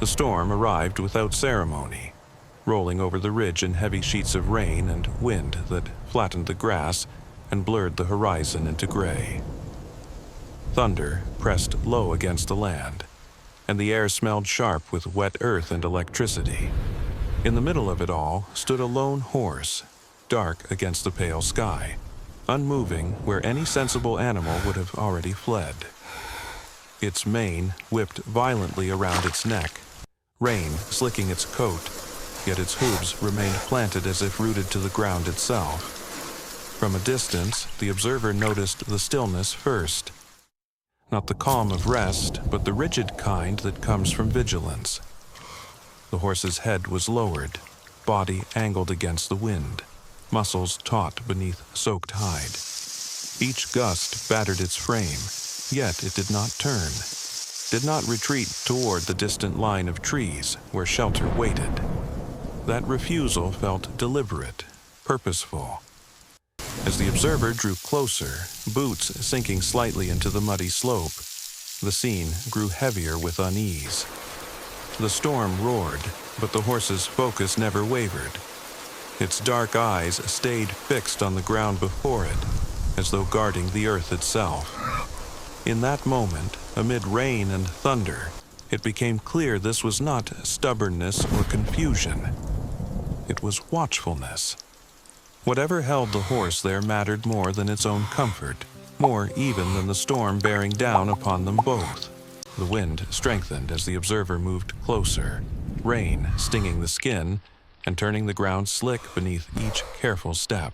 The storm arrived without ceremony, rolling over the ridge in heavy sheets of rain and wind that flattened the grass and blurred the horizon into gray. Thunder pressed low against the land, and the air smelled sharp with wet earth and electricity. In the middle of it all stood a lone horse, dark against the pale sky, unmoving where any sensible animal would have already fled. Its mane whipped violently around its neck, rain slicking its coat, yet its hooves remained planted as if rooted to the ground itself. From a distance, the observer noticed the stillness first. Not the calm of rest, but the rigid kind that comes from vigilance. The horse's head was lowered, body angled against the wind, muscles taut beneath soaked hide. Each gust battered its frame, yet it did not turn, did not retreat toward the distant line of trees where shelter waited. That refusal felt deliberate, purposeful. As the observer drew closer, boots sinking slightly into the muddy slope, the scene grew heavier with unease. The storm roared, but the horse's focus never wavered. Its dark eyes stayed fixed on the ground before it, as though guarding the earth itself. In that moment, amid rain and thunder, it became clear this was not stubbornness or confusion. It was watchfulness. Whatever held the horse there mattered more than its own comfort, more even than the storm bearing down upon them both. The wind strengthened as the observer moved closer, rain stinging the skin and turning the ground slick beneath each careful step.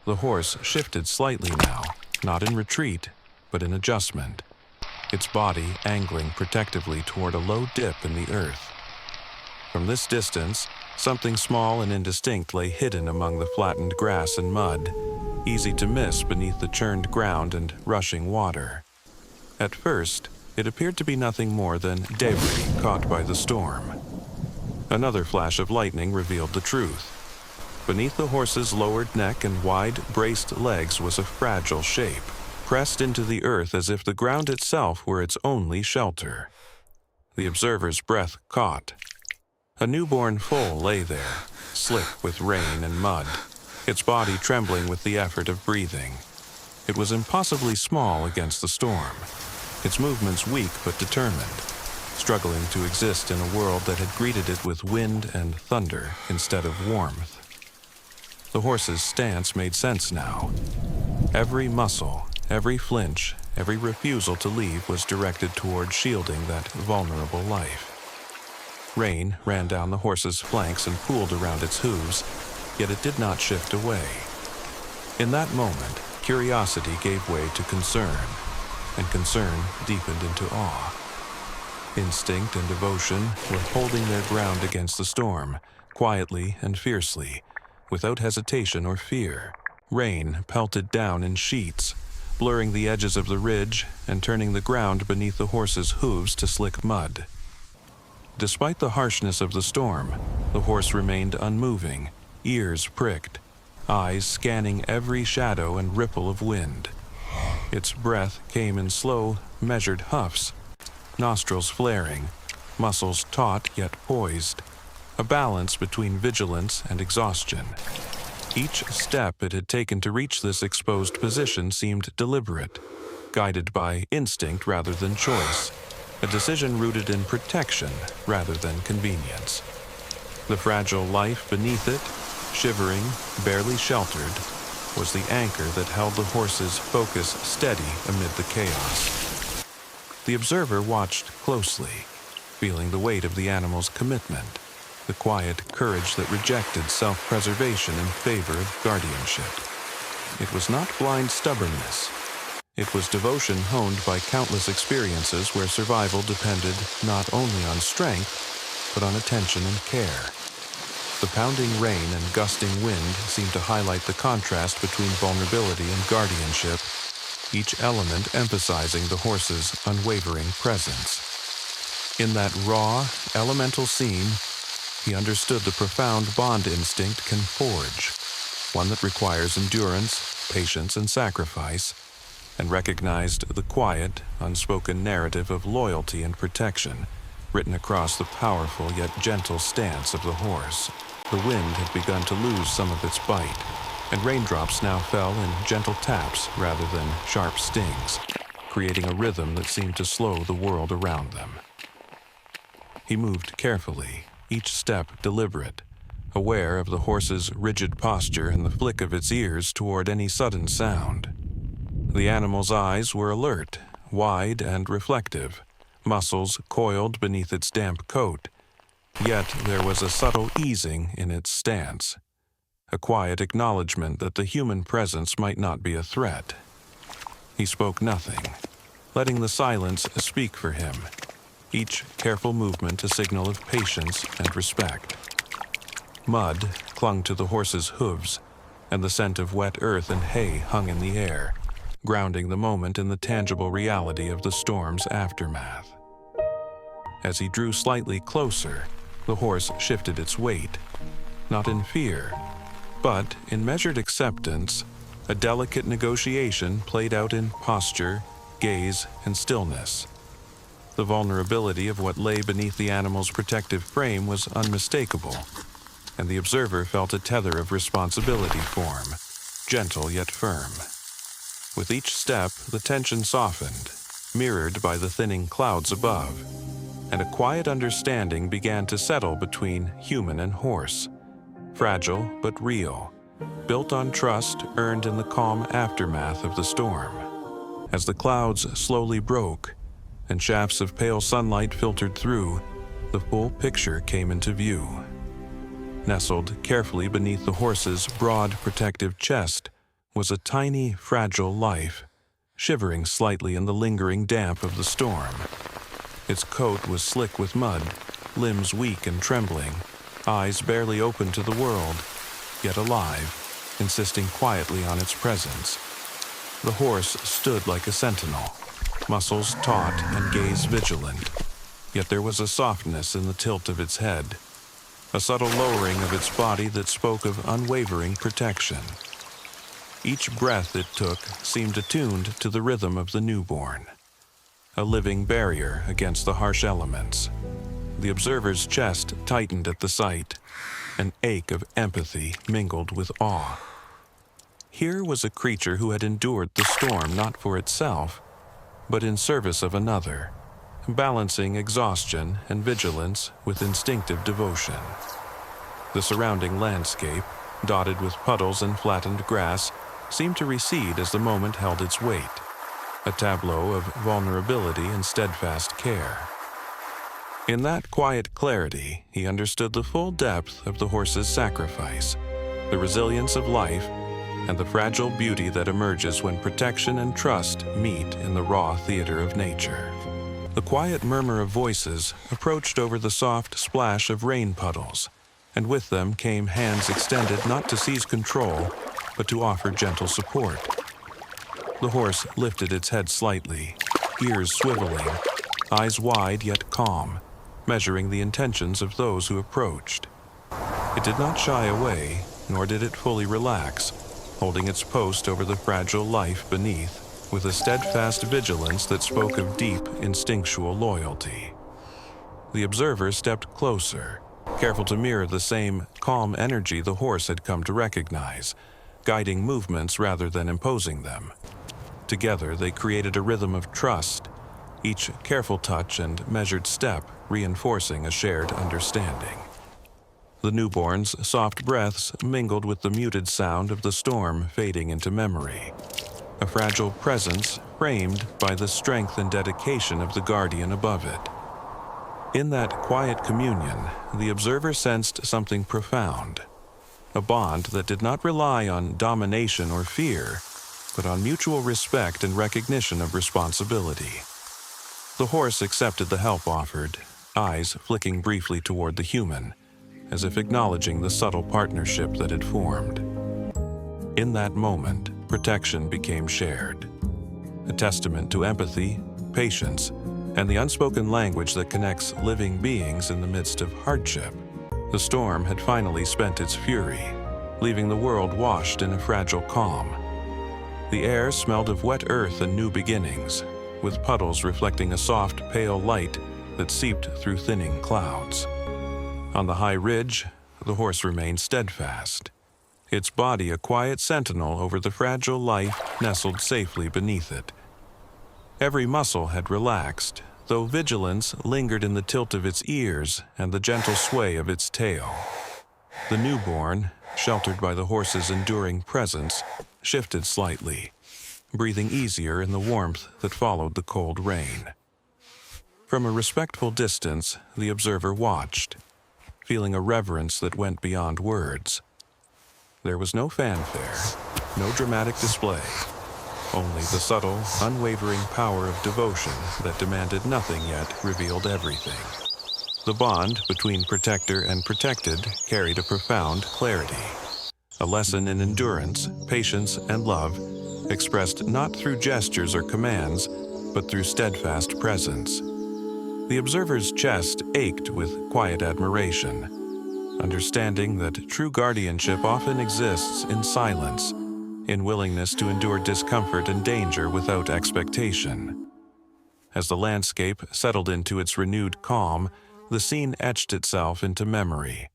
The horse shifted slightly now, not in retreat, but in adjustment, its body angling protectively toward a low dip in the earth. From this distance, something small and indistinct lay hidden among the flattened grass and mud, easy to miss beneath the churned ground and rushing water. At first, it appeared to be nothing more than debris caught by the storm. Another flash of lightning revealed the truth. Beneath the horse's lowered neck and wide, braced legs was a fragile shape, pressed into the earth as if the ground itself were its only shelter. The observer's breath caught. A newborn foal lay there, slick with rain and mud, its body trembling with the effort of breathing. It was impossibly small against the storm, its movements weak but determined, struggling to exist in a world that had greeted it with wind and thunder instead of warmth. The horse's stance made sense now. Every muscle, every flinch, every refusal to leave was directed toward shielding that vulnerable life. Rain ran down the horse's flanks and pooled around its hooves, yet it did not shift away. In that moment, curiosity gave way to concern, and concern deepened into awe. Instinct and devotion were holding their ground against the storm, quietly and fiercely, without hesitation or fear. Rain pelted down in sheets, blurring the edges of the ridge and turning the ground beneath the horse's hooves to slick mud. Despite the harshness of the storm, the horse remained unmoving, ears pricked, eyes scanning every shadow and ripple of wind. Its breath came in slow, measured huffs, nostrils flaring, muscles taut yet poised, a balance between vigilance and exhaustion. Each step it had taken to reach this exposed position seemed deliberate, guided by instinct rather than choice, a decision rooted in protection rather than convenience. The fragile life beneath it, shivering, barely sheltered, was the anchor that held the horse's focus steady amid the chaos. The observer watched closely, feeling the weight of the animal's commitment, the quiet courage that rejected self-preservation in favor of guardianship. It was not blind stubbornness. It was devotion honed by countless experiences where survival depended not only on strength, but on attention and care. The pounding rain and gusting wind seemed to highlight the contrast between vulnerability and guardianship, each element emphasizing the horse's unwavering presence. In that raw, elemental scene, he understood the profound bond instinct can forge, one that requires endurance, patience, and sacrifice, and recognized the quiet, unspoken narrative of loyalty and protection written across the powerful yet gentle stance of the horse. The wind had begun to lose some of its bite, and raindrops now fell in gentle taps rather than sharp stings, creating a rhythm that seemed to slow the world around them. He moved carefully, each step deliberate, aware of the horse's rigid posture and the flick of its ears toward any sudden sound. The animal's eyes were alert, wide and reflective, muscles coiled beneath its damp coat, yet there was a subtle easing in its stance, a quiet acknowledgement that the human presence might not be a threat. He spoke nothing, letting the silence speak for him, each careful movement a signal of patience and respect. Mud clung to the horse's hooves, and the scent of wet earth and hay hung in the air, grounding the moment in the tangible reality of the storm's aftermath. As he drew slightly closer, the horse shifted its weight, not in fear, but in measured acceptance. A delicate negotiation played out in posture, gaze, and stillness. The vulnerability of what lay beneath the animal's protective frame was unmistakable, and the observer felt a tether of responsibility form, gentle yet firm. With each step, the tension softened, mirrored by the thinning clouds above, and a quiet understanding began to settle between human and horse, fragile but real, built on trust earned in the calm aftermath of the storm. As the clouds slowly broke and shafts of pale sunlight filtered through, the full picture came into view. Nestled carefully beneath the horse's broad protective chest was a tiny, fragile life, shivering slightly in the lingering damp of the storm. Its coat was slick with mud, limbs weak and trembling, eyes barely open to the world, yet alive, insisting quietly on its presence. The horse stood like a sentinel, muscles taut and gaze vigilant, yet there was a softness in the tilt of its head, a subtle lowering of its body that spoke of unwavering protection. Each breath it took seemed attuned to the rhythm of the newborn, a living barrier against the harsh elements. The observer's chest tightened at the sight, an ache of empathy mingled with awe. Here was a creature who had endured the storm not for itself, but in service of another, balancing exhaustion and vigilance with instinctive devotion. The surrounding landscape, dotted with puddles and flattened grass, seemed to recede as the moment held its weight, a tableau of vulnerability and steadfast care. In that quiet clarity, he understood the full depth of the horse's sacrifice, the resilience of life, and the fragile beauty that emerges when protection and trust meet in the raw theater of nature. The quiet murmur of voices approached over the soft splash of rain puddles, and with them came hands extended not to seize control, but to offer gentle support. The horse lifted its head slightly, ears swiveling, eyes wide yet calm, measuring the intentions of those who approached. It did not shy away, nor did it fully relax, holding its post over the fragile life beneath, with a steadfast vigilance that spoke of deep, instinctual loyalty. The observer stepped closer, careful to mirror the same calm energy the horse had come to recognize, guiding movements rather than imposing them. Together, they created a rhythm of trust, each careful touch and measured step reinforcing a shared understanding. The newborn's soft breaths mingled with the muted sound of the storm fading into memory, a fragile presence framed by the strength and dedication of the guardian above it. In that quiet communion, the observer sensed something profound, a bond that did not rely on domination or fear, but on mutual respect and recognition of responsibility. The horse accepted the help offered, eyes flicking briefly toward the human, as if acknowledging the subtle partnership that had formed. In that moment, protection became shared, a testament to empathy, patience, and the unspoken language that connects living beings in the midst of hardship. The storm had finally spent its fury, leaving the world washed in a fragile calm. The air smelled of wet earth and new beginnings, with puddles reflecting a soft, pale light that seeped through thinning clouds. On the high ridge, the horse remained steadfast, its body a quiet sentinel over the fragile life nestled safely beneath it. Every muscle had relaxed, though vigilance lingered in the tilt of its ears and the gentle sway of its tail. The newborn, sheltered by the horse's enduring presence, shifted slightly, breathing easier in the warmth that followed the cold rain. From a respectful distance, the observer watched, feeling a reverence that went beyond words. There was no fanfare, no dramatic display, only the subtle, unwavering power of devotion that demanded nothing yet revealed everything. The bond between protector and protected carried a profound clarity, a lesson in endurance, patience, and love, expressed not through gestures or commands, but through steadfast presence. The observer's chest ached with quiet admiration, understanding that true guardianship often exists in silence, in willingness to endure discomfort and danger without expectation. As the landscape settled into its renewed calm, the scene etched itself into memory,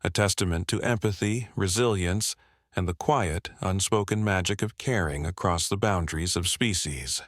a testament to empathy, resilience, and the quiet, unspoken magic of caring across the boundaries of species.